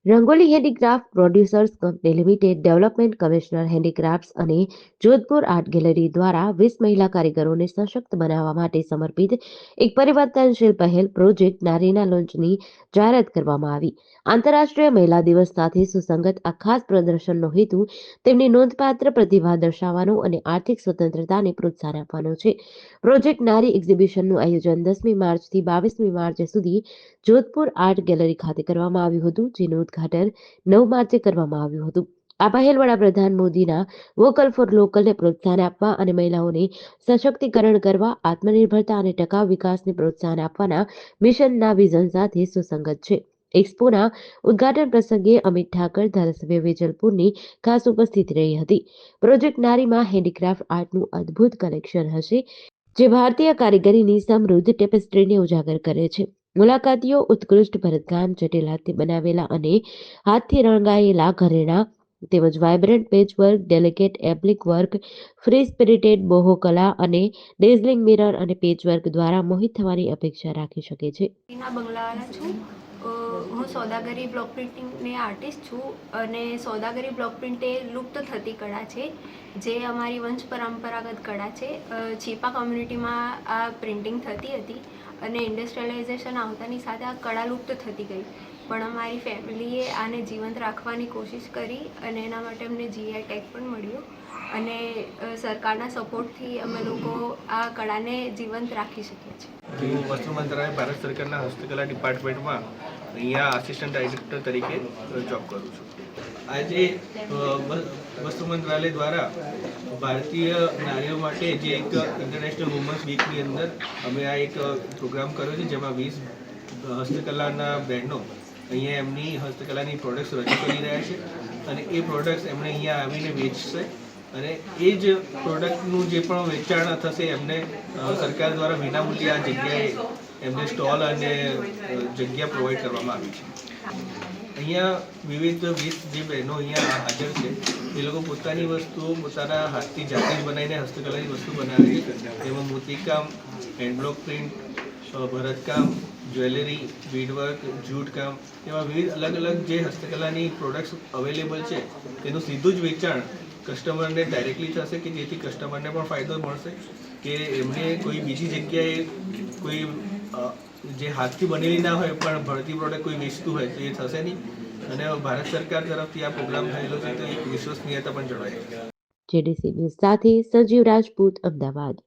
Rangoli handicraft producers company limited, development commissioner handicrafts અને Jodhpur art gallery દ્વારા 20 મહિલા કારીગરોને સશક્ત બનાવવા માટે સમર્પિત એક પરિવર્તનશીલ પહેલ પ્રોજેક્ટ નારીના લોન્ચની જાહેરાત કરવામાં આવી. આંતરરાષ્ટ્રીય મહિલા દિવસ સાથે સુસંગત આ ખાસ પ્રદર્શનનો હેતુ તેમની નોંધપાત્ર પ્રતિભા દર્શાવવાનો અને આર્થિક સ્વતંત્રતાને પ્રોત્સાહન આપવાનો છે. પ્રોજેક્ટ નારી એક્ઝિબિશનનું આયોજન 10મી માર્ચથી 22મી માર્ચ સુધી જોધપુર આર્ટ ગેલેરી ખાતે કરવામાં આવ્યું હતું, જેનું ઉદ્ઘાટન 9 માર્ચે કરવામાં આવ્યું હતું. આ પહેલ વડાપ્રધાન મોદીના વોકલ ફોર લોકલને પ્રોત્સાહન આપવા અને મહિલાઓને સશક્તિકરણ કરવા, આત્મનિર્ભરતા અને ટકાઉ વિકાસને પ્રોત્સાહન આપવાના મિશનના વિઝન સાથે સુસંગત છે. એક્સપોના ઉદ્ઘાટન પ્રસંગે અમિત ઠાકર, ધારાસભ્ય વેજલપુરની ખાસ ઉપસ્થિત રહી હતી. પ્રોજેક્ટ નારીમાં હેન્ડીક્રાફ્ટ આર્ટનું અદ્ભુત કલેક્શન હશે, જે ભારતીય કારીગરીની સમૃદ્ધ ટેપેસ્ટ્રીને ઉજાગર કરે છે. મુલાકાતીઓ ઉત્કૃષ્ટ ભરતકામ, જટિલ હાથથી બનાવેલા અને હાથથી રંગાયેલા ઘરેણાં તેમજ vibrant patchwork, delicate applique work, free spirited boho કલા અને ડેઝલિંગ મિરર અને પેચવર્ક દ્વારા મોહિત થવાની અપેક્ષા રાખી શકે છે. બંગલાવાલા છું. હું સોદાગરી બ્લોક પ્રિન્ટિંગની આર્ટિસ્ટ છું અને સોદાગરી બ્લોક પ્રિન્ટ એ લુપ્ત થતી કળા છે, જે અમારી વંશ પરંપરાગત કળા છે. છીપા કોમ્યુનિટીમાં આ પ્રિન્ટિંગ થતી હતી અને ઇન્ડસ્ટ્રીયલાઇઝેશન આવતાની સાથે આ કળા લુપ્ત થતી ગઈ. પણ અમારી ફેમિલીએ આને જીવંત રાખવાની કોશિશ કરી અને એના માટે અમને GI ટેગ પણ મળ્યો અને સરકારના સપોર્ટથી અમે લોકો આ કળાને જીવંત રાખી શકીએ છીએ. હું વસ્ત્ર મંત્રાલય ભારત સરકારના હસ્તકલા ડિપાર્ટમેન્ટમાં અહીંયા આસિસ્ટન્ટ ડાયરેક્ટર તરીકે જોબ કરું છું. આજે વસ્ત્ર મંત્રાલય દ્વારા ભારતીય નારીઓ માટે જે એક ઇન્ટરનેશનલ વુમન્સ વીકની અંદર અમે આ એક પ્રોગ્રામ કર્યો છે, જેમાં 20 હસ્તકલાના બહેનો અહીંયા એમની હસ્તકલાની પ્રોડક્ટ્સ રજૂ કરી રહ્યા છે અને એ પ્રોડક્ટ્સ એમણે અહીંયા આવીને વેચશે અને એ જ પ્રોડક્ટનું જે પણ વેચાણ થશે એમને સરકાર દ્વારા વિનામૂલ્યે આ જગ્યાએ એમને સ્ટોલ અને જગ્યા પ્રોવાઈડ કરવામાં આવી છે. અહીંયા વિવિધ 20 જે બહેનો અહીંયા હાજર છે એ લોકો પોતાની વસ્તુઓ પોતાના હાથથી જાતે જ બનાવીને હસ્તકલાની વસ્તુ બનાવે છે. એમાં મોતીકામ, હેન્ડબ્લોક પ્રિન્ટ, ભરતકામ, જ્વેલરી, બીડવર્ક, જૂટકામ એવા વિવિધ અલગ અલગ જે હસ્તકલાની પ્રોડક્ટ્સ અવેલેબલ છે તેનું સીધું જ વેચાણ કસ્ટમરને ડાયરેક્ટલી થશે કે જેથી કસ્ટમરને પણ ફાયદો મળશે કે એમને કોઈ બીજી જગ્યાએ કોઈ જે હાથથી બનેલી ના હોય પણ ભરતી પ્રોડક્ટ કોઈ વેચતું હોય તો એ થશે નહીં અને ભારત સરકાર તરફથી આ પ્રોગ્રામ થયેલો છે તો એક વિશ્વસનીયતા પણ જળવાય. JDC ન્યૂઝ સાથે સંજીવ રાજપૂત, અમદાવાદ.